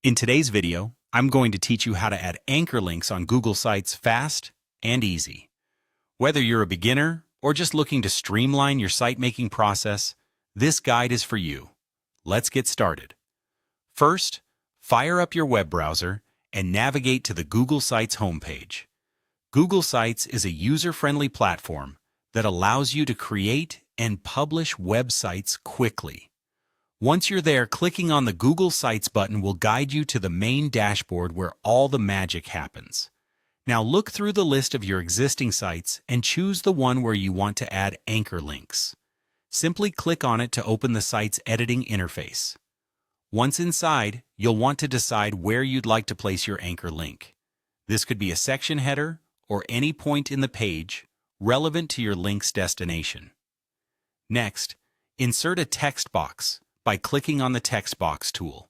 In today's video, I'm going to teach you how to add anchor links on Google Sites fast and easy. Whether you're a beginner or just looking to streamline your site-making process, this guide is for you. Let's get started. First, fire up your web browser and navigate to the Google Sites homepage. Google Sites is a user-friendly platform that allows you to create and publish websites quickly. Once you're there, clicking on the Google Sites button will guide you to the main dashboard where all the magic happens. Now look through the list of your existing sites and choose the one where you want to add anchor links. Simply click on it to open the site's editing interface. Once inside, you'll want to decide where you'd like to place your anchor link. This could be a section header or any point in the page relevant to your link's destination. Next, insert a text box by clicking on the text box tool.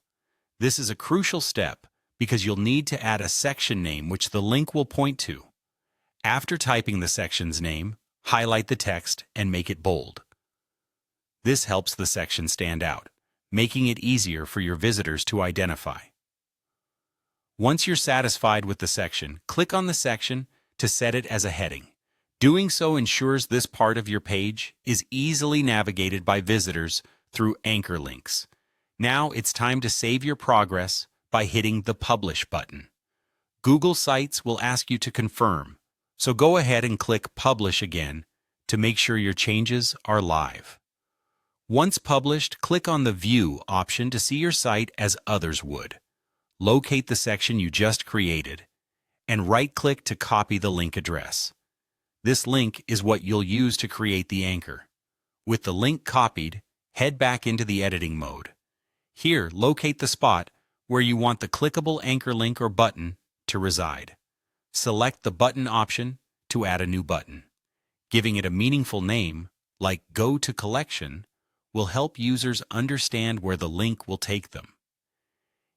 This is a crucial step because you'll need to add a section name which the link will point to. After typing the section's name, highlight the text and make it bold. This helps the section stand out, making it easier for your visitors to identify. Once you're satisfied with the section, click on the section to set it as a heading. Doing so ensures this part of your page is easily navigated by visitors through anchor links. Now it's time to save your progress by hitting the Publish button. Google Sites will ask you to confirm, so go ahead and click Publish again to make sure your changes are live. Once published, click on the View option to see your site as others would. Locate the section you just created and right-click to copy the link address. This link is what you'll use to create the anchor. With the link copied, head back into the editing mode. Here, locate the spot where you want the clickable anchor link or button to reside. Select the button option to add a new button. Giving it a meaningful name, like Go to Collection, will help users understand where the link will take them.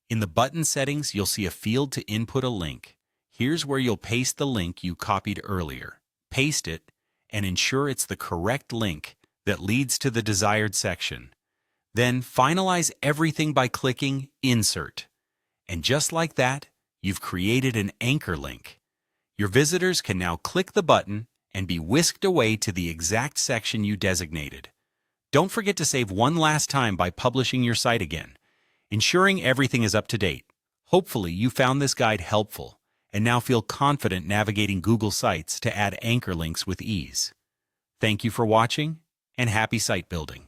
In the button settings, you'll see a field to input a link. Here's where you'll paste the link you copied earlier. Paste it and ensure it's the correct link that leads to the desired section. Then finalize everything by clicking Insert. And just like that, you've created an anchor link. Your visitors can now click the button and be whisked away to the exact section you designated. Don't forget to save one last time by publishing your site again, ensuring everything is up to date. Hopefully you found this guide helpful and now feel confident navigating Google Sites to add anchor links with ease. Thank you for watching, and happy site building.